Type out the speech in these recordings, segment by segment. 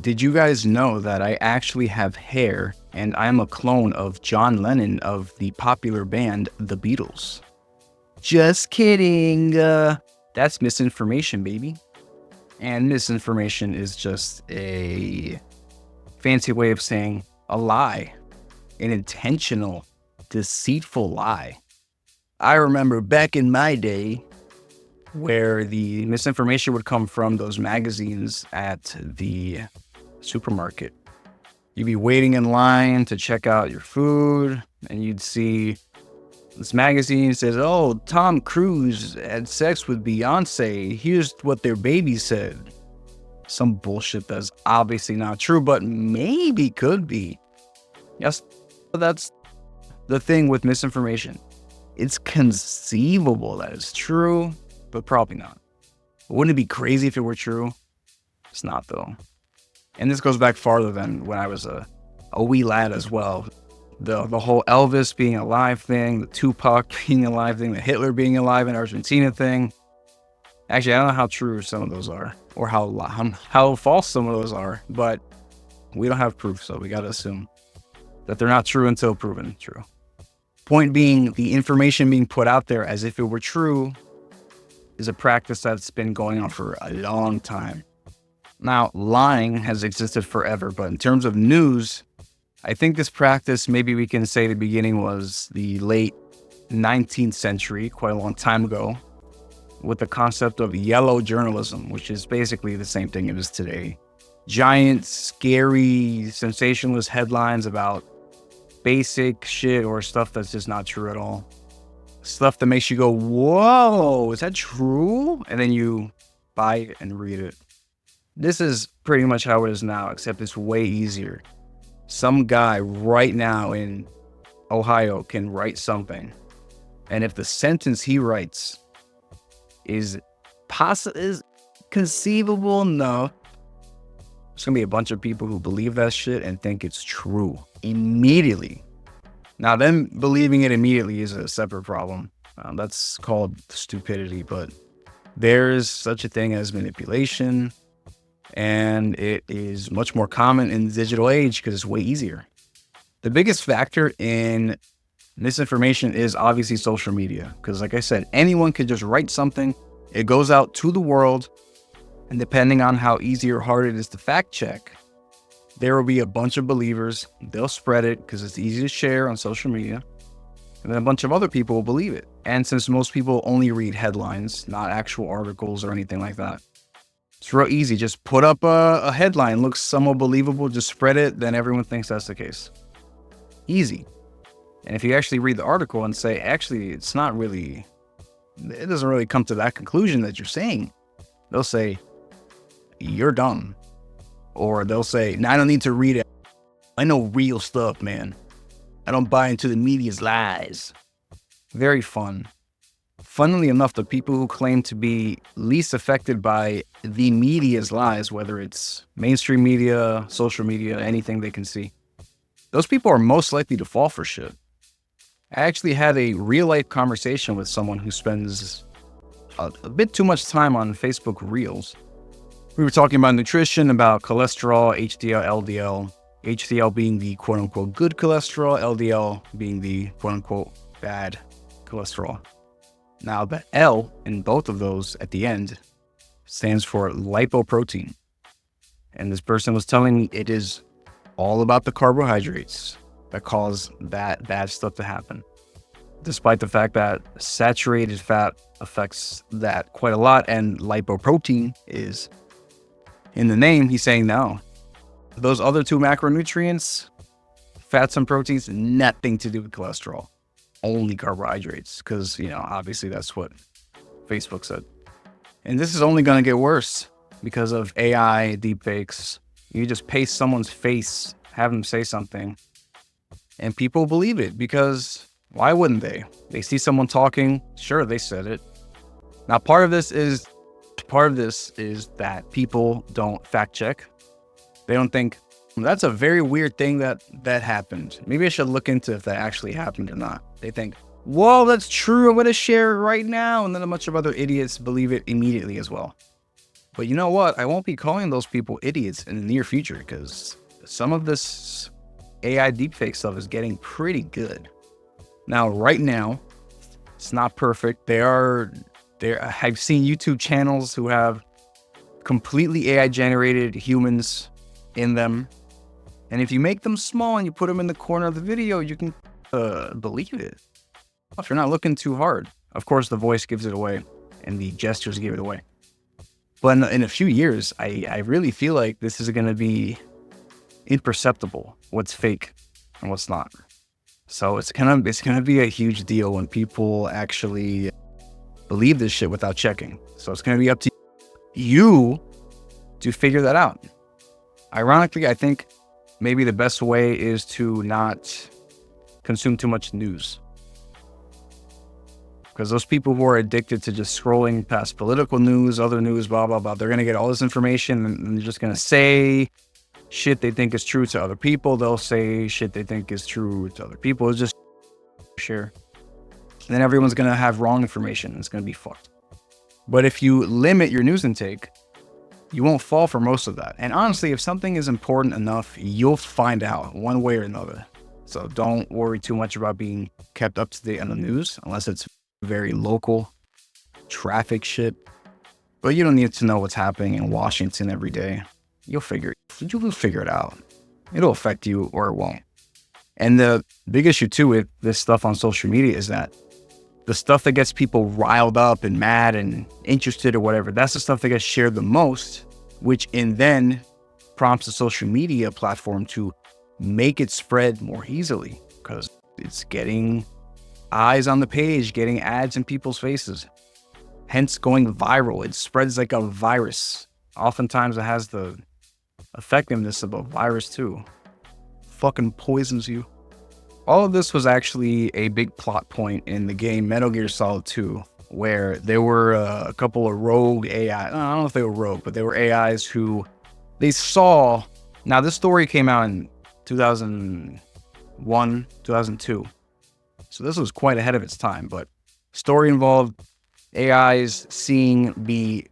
Did you guys know that I actually have hair and I'm a clone of John Lennon of the popular band The Beatles? Just kidding. That's misinformation, baby. And misinformation is just a fancy way of saying a lie, an intentional, deceitful lie. I remember back in my day where the misinformation would come from those magazines at the supermarket. You'd be waiting in line to check out your food, and you'd see this magazine says, "Oh, Tom Cruise had sex with Beyonce. Here's what their baby said." Some bullshit that's obviously not true, but maybe could be. Yes, that's the thing with misinformation. It's conceivable that it's true, but probably not. Wouldn't it be crazy if it were true? It's not, though. And this goes back farther than when I was a wee lad as well. The whole Elvis being alive thing, the Tupac being alive thing, the Hitler being alive in Argentina thing. Actually, I don't know how true some of those are or how false some of those are, but we don't have proof, so we got to assume that they're not true until proven true. Point being, the information being put out there as if it were true is a practice that's been going on for a long time. Now, lying has existed forever, but in terms of news, I think this practice, maybe we can say the beginning was the late 19th century, quite a long time ago, with the concept of yellow journalism, which is basically the same thing it is today. Giant, scary, sensationalist headlines about basic shit or stuff that's just not true at all. Stuff that makes you go, whoa, is that true? And then you buy it and read it. This is pretty much how it is now, except it's way easier. Some guy right now in Ohio can write something, and if the sentence he writes is conceivable enough, there's gonna be a bunch of people who believe that shit and think it's true immediately. Now, them believing it immediately is a separate problem. That's called stupidity, but there is such a thing as manipulation, and it is much more common in the digital age because it's way easier. The biggest factor in misinformation is obviously social media, because like I said, anyone could just write something, it goes out to the world, and depending on how easy or hard it is to fact check, there will be a bunch of believers. They'll spread it because it's easy to share on social media, and then a bunch of other people will believe it. And since most people only read headlines, not actual articles or anything like that, it's real easy. Just put up a headline, looks somewhat believable, just spread it, then everyone thinks that's the case. Easy. And if you actually read the article and say, actually, it doesn't really come to that conclusion that you're saying, they'll say, you're dumb. Or they'll say, no, I don't need to read it. I know real stuff, man. I don't buy into the media's lies. Very fun. Funnily enough, the people who claim to be least affected by the media's lies, whether it's mainstream media, social media, anything they can see, those people are most likely to fall for shit. I actually had a real-life conversation with someone who spends a bit too much time on Facebook Reels. We were talking about nutrition, about cholesterol, HDL, LDL, HDL being the quote-unquote good cholesterol, LDL being the quote-unquote bad cholesterol. Now, the L in both of those at the end stands for lipoprotein. And this person was telling me it is all about the carbohydrates that cause that bad stuff to happen. Despite the fact that saturated fat affects that quite a lot, and lipoprotein is in the name, he's saying no. Those other two macronutrients, fats and proteins, nothing to do with cholesterol. Only carbohydrates, because, obviously that's what Facebook said. And this is only going to get worse because of AI, deepfakes. You just paste someone's face, have them say something, and people believe it because why wouldn't they? They see someone talking, sure, they said it. Now, part of this is that people don't fact check. They don't think, that's a very weird thing that happened. Maybe I should look into if that actually happened or not. They think, whoa, that's true. I'm going to share it right now. And then a bunch of other idiots believe it immediately as well. But you know what? I won't be calling those people idiots in the near future because some of this AI deepfake stuff is getting pretty good. Now, right now, it's not perfect. There. I've seen YouTube channels who have completely AI generated humans in them. And if you make them small and you put them in the corner of the video, you can believe it. If you're not looking too hard. Of course, the voice gives it away and the gestures give it away. But in a few years, I really feel like this is going to be imperceptible what's fake and what's not. So it's gonna be a huge deal when people actually believe this shit without checking. So it's gonna be up to you to figure that out. Ironically, I think maybe the best way is to not consume too much news. Because those people who are addicted to just scrolling past political news, other news, blah, blah, blah, they're going to get all this information and they're just going to say shit they think is true to other people. They'll say shit they think is true to other people. It's just share. And then everyone's going to have wrong information. It's going to be fucked. But if you limit your news intake, you won't fall for most of that. And honestly, if something is important enough, you'll find out one way or another. So don't worry too much about being kept up to date on the news, unless it's very local traffic shit. But you don't need to know what's happening in Washington every day. You'll figure it out. It'll affect you or it won't. And the big issue too with this stuff on social media is that the stuff that gets people riled up and mad and interested or whatever, that's the stuff that gets shared the most, which then prompts the social media platform to make it spread more easily because it's getting eyes on the page, getting ads in people's faces, hence going viral. It spreads like a virus. Oftentimes it has the effectiveness of a virus too. Fucking poisons you. All of this was actually a big plot point in the game Metal Gear Solid 2, where there were a couple of rogue AI. I don't know if they were rogue, but they were AIs who they saw. Now, this story came out in 2001, 2002. So this was quite ahead of its time, but story involved AIs seeing the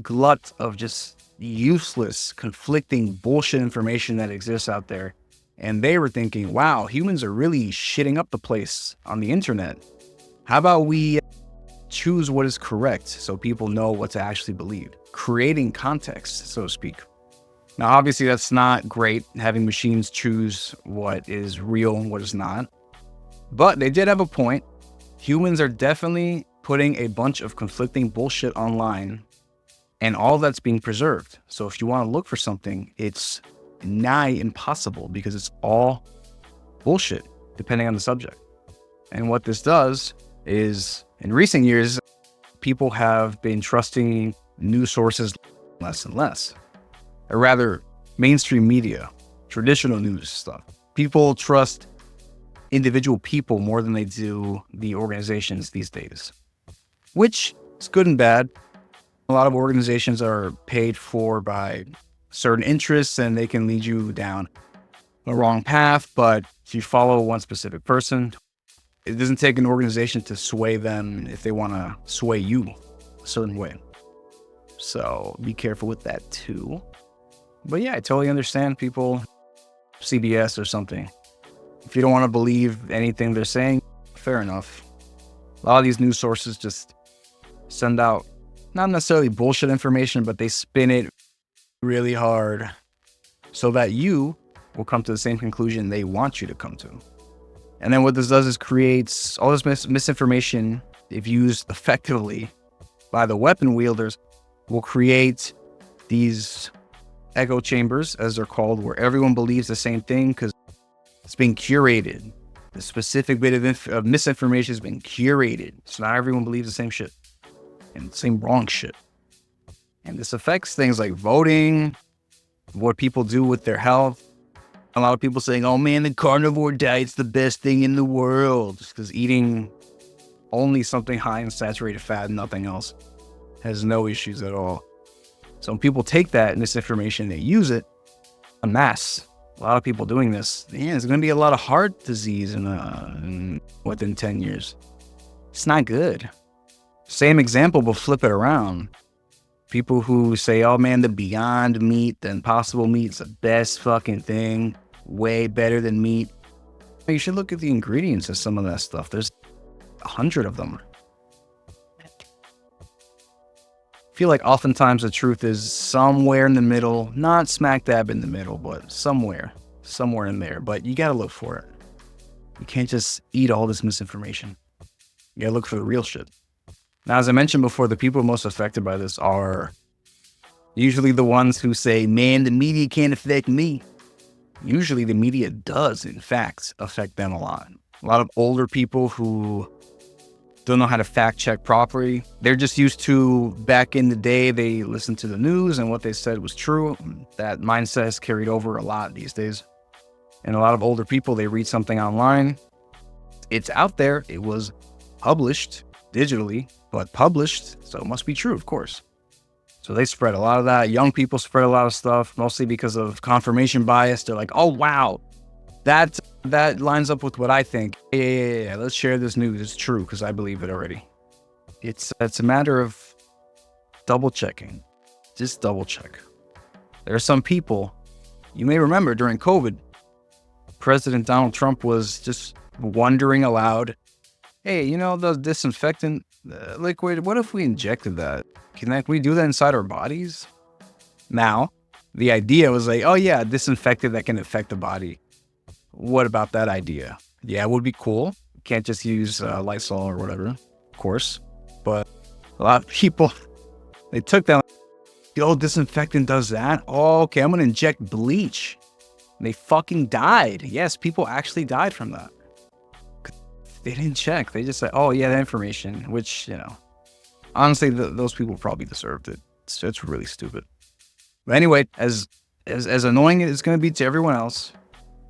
glut of just useless, conflicting bullshit information that exists out there. And they were thinking, wow, humans are really shitting up the place on the internet. How about we choose what is correct so people know what to actually believe? Creating context, so to speak. Now, obviously, that's not great, having machines choose what is real and what is not. But they did have a point. Humans are definitely putting a bunch of conflicting bullshit online, and all that's being preserved. So if you want to look for something, it's nigh impossible because it's all bullshit, depending on the subject. And what this does is, in recent years, people have been trusting news sources less and less. Or rather, mainstream media, traditional news stuff. People trust individual people more than they do the organizations these days, which is good and bad. A lot of organizations are paid for by certain interests and they can lead you down the wrong path. But if you follow one specific person, it doesn't take an organization to sway them if they want to sway you a certain way. So be careful with that too. But yeah, I totally understand people, CBS or something. If you don't want to believe anything they're saying, fair enough. A lot of these news sources just send out not necessarily bullshit information, but they spin it really hard so that you will come to the same conclusion they want you to come to. And then what this does is creates all this misinformation, if used effectively by the weapon wielders, will create these echo chambers, as they're called, where everyone believes the same thing because it's being curated. The specific bit of misinformation has been curated. So now everyone believes the same shit and the same wrong shit. And this affects things like voting, what people do with their health. A lot of people saying, oh man, the carnivore diet's the best thing in the world. Because eating only something high in saturated fat and nothing else has no issues at all. So when people take that misinformation, they use it en masse. A lot of people doing this. Yeah, there's going to be a lot of heart disease within 10 years. It's not good. Same example, but flip it around. People who say, oh man, the Beyond Meat, the Impossible Meat's the best fucking thing, way better than meat. You should look at the ingredients of some of that stuff. There's 100 of them. I feel like oftentimes the truth is somewhere in the middle, not smack dab in the middle, but somewhere in there. But you gotta look for it. You can't just eat all this misinformation. You gotta look for the real shit. Now, as I mentioned before, the people most affected by this are usually the ones who say, man, the media can't affect me. Usually the media does, in fact, affect them a lot. A lot of older people who don't know how to fact check properly. They're just used to, back in the day, they listened to the news and what they said was true. That mindset is carried over a lot these days. And a lot of older people, they read something online. It's out there. It was published digitally, but published, so it must be true, of course. So they spread a lot of that. Young people spread a lot of stuff, mostly because of confirmation bias. They're like, oh, wow, that lines up with what I think. Yeah, let's share this news. It's true because I believe it already. It's a matter of double checking. Just double check. There are some people, you may remember during COVID, President Donald Trump was just wondering aloud, hey, you know, the disinfectant liquid, what if we injected that? Can we do that inside our bodies? Now, the idea was like, oh yeah, disinfectant that can affect the body. What about that idea? Yeah, it would be cool. Can't just use Lysol or whatever, of course. But a lot of people, they took that, oh, disinfectant does that? Oh, okay, I'm going to inject bleach. And they fucking died. Yes, people actually died from that. They didn't check. They just said, oh yeah, that information, which, you know, honestly, those people probably deserved it. It's really stupid. But anyway, as annoying as it's going to be to everyone else,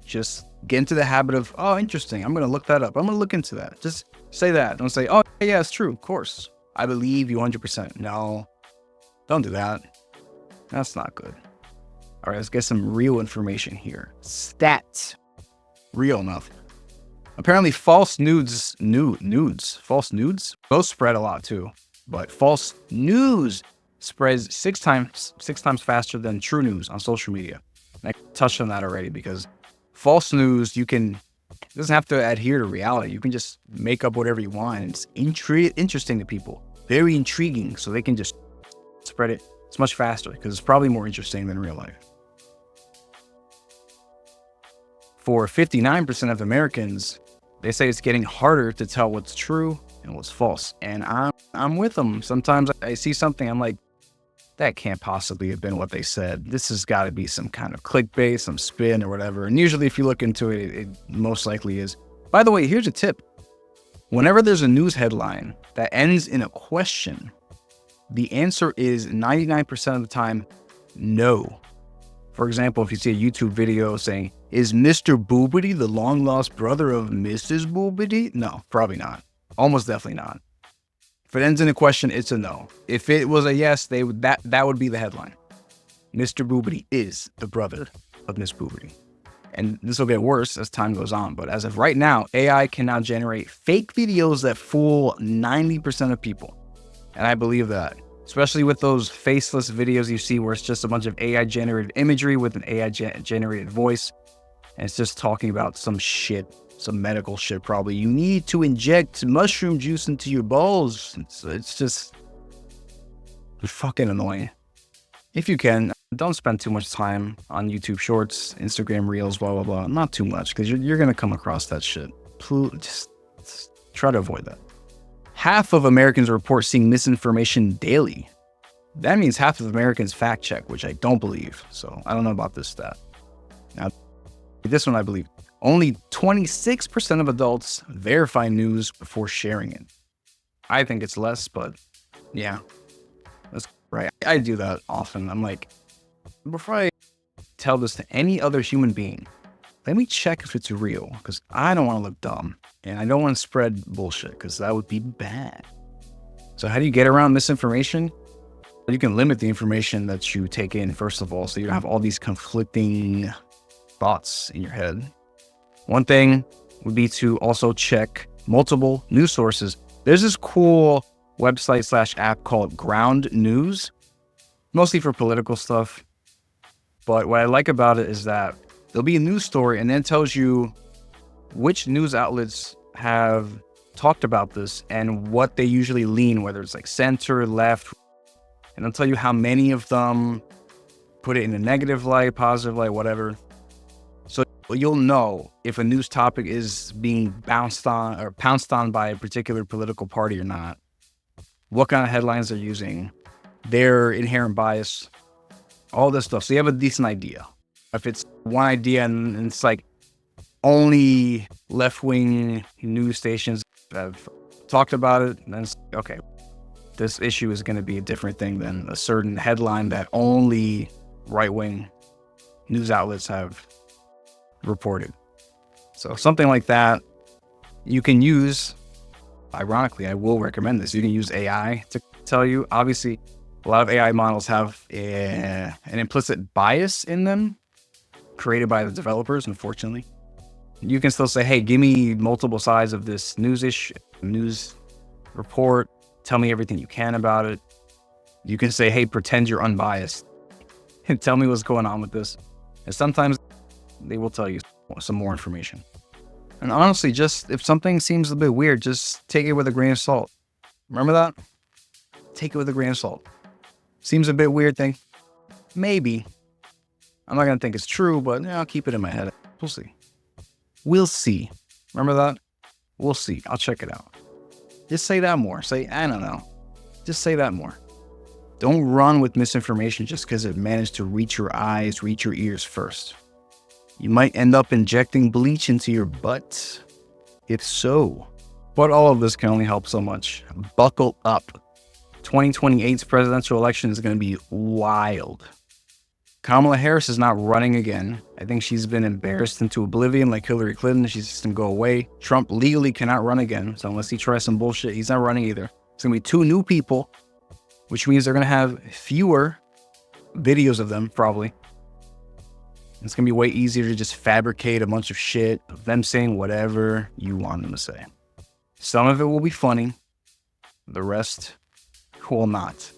just get into the habit of, oh, interesting, I'm going to look that up. I'm going to look into that. Just say that. Don't say, oh, yeah, it's true. Of course. I believe you 100%. No, don't do that. That's not good. All right, let's get some real information here. Stats. Real enough. Apparently, false nudes, those spread a lot too. But false news spreads six times faster than true news on social media. And I touched on that already because false news, it doesn't have to adhere to reality. You can just make up whatever you want. And it's interesting to people, very intriguing. So they can just spread it. It's much faster because it's probably more interesting than real life. For 59% of Americans, they say it's getting harder to tell what's true and what's false. And I'm with them. Sometimes I see something, I'm like, that can't possibly have been what they said. This has got to be some kind of clickbait, some spin or whatever. And usually if you look into it, it most likely is. By the way, here's a tip. Whenever there's a news headline that ends in a question, the answer is 99% of the time, no. For example, if you see a YouTube video saying, is Mr. Boobity the long-lost brother of Mrs. Boobity? No, probably not. Almost definitely not. If it ends in a question, it's a no. If it was a yes, that would be the headline. Mr. Boobity is the brother of Miss Boobity. And this will get worse as time goes on. But as of right now, AI can now generate fake videos that fool 90% of people. And I believe that. Especially with those faceless videos you see where it's just a bunch of AI-generated imagery with an AI-generated voice. And it's just talking about some shit, some medical shit probably. You need to inject mushroom juice into your balls. It's just fucking annoying. If you can, don't spend too much time on YouTube Shorts, Instagram Reels, blah, blah, blah. Not too much, because you're going to come across that shit. Please, just try to avoid that. Half of Americans report seeing misinformation daily. That means half of Americans fact check, which I don't believe. So I don't know about this stat. Now, this one I believe. Only 26% of adults verify news before sharing it. I think it's less, but yeah, that's right. I do that often. I'm like, before I tell this to any other human being, let me check if it's real, because I don't want to look dumb and I don't want to spread bullshit because that would be bad. So how do you get around misinformation? You can limit the information that you take in, first of all, so you don't have all these conflicting thoughts in your head. One thing would be to also check multiple news sources. There's this cool website / app called Ground News. mostly for political stuff. But what I like about it is that there'll be a news story and then it tells you which news outlets have talked about this and what they usually lean, whether it's like center, left, and they'll tell you how many of them put it in a negative light, positive light, whatever. So you'll know if a news topic is being bounced on or pounced on by a particular political party or not, what kind of headlines they're using, their inherent bias, all this stuff. So you have a decent idea. If it's one idea and it's like only left-wing news stations have talked about it, then it's okay, this issue is going to be a different thing than a certain headline that only right-wing news outlets have reported. So something like that you can use. Ironically, I will recommend this. You can use AI to tell you. Obviously, a lot of AI models have an implicit bias in them created by the developers, unfortunately. You can still say, hey, give me multiple sides of this news report. Tell me everything you can about it. You can say, hey, pretend you're unbiased and tell me what's going on with this. And sometimes they will tell you some more information. And honestly, just if something seems a bit weird, just take it with a grain of salt. Remember that? Take it with a grain of salt. Seems a bit weird thing. Maybe. I'm not going to think it's true, but I'll keep it in my head. We'll see. We'll see. Remember that? We'll see. I'll check it out. Just say that more. Say, I don't know. Just say that more. Don't run with misinformation just because it managed to reach your eyes, reach your ears first. You might end up injecting bleach into your butt. If so. But all of this can only help so much. Buckle up. 2028's presidential election is going to be wild. Kamala Harris is not running again. I think she's been embarrassed into oblivion like Hillary Clinton. She's just going to go away. Trump legally cannot run again. So unless he tries some bullshit, he's not running either. It's going to be 2 new people, which means they're going to have fewer videos of them, probably. It's going to be way easier to just fabricate a bunch of shit of them saying whatever you want them to say. Some of it will be funny. The rest will not.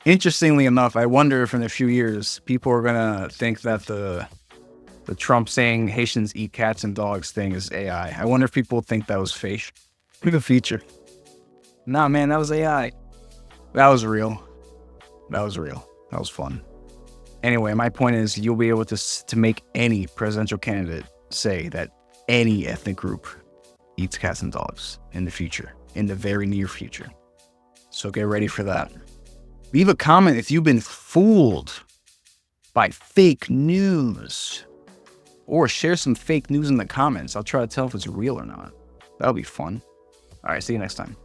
Interestingly enough, I wonder if in a few years, people are going to think that the Trump saying Haitians eat cats and dogs thing is AI. I wonder if people think that was fake in the future. Nah, man, that was AI. That was real. That was real. That was fun. Anyway, my point is you'll be able to make any presidential candidate say that any ethnic group eats cats and dogs in the future, in the very near future. So get ready for that. Leave a comment if you've been fooled by fake news, or share some fake news in the comments. I'll try to tell if it's real or not. That'll be fun. All right, see you next time.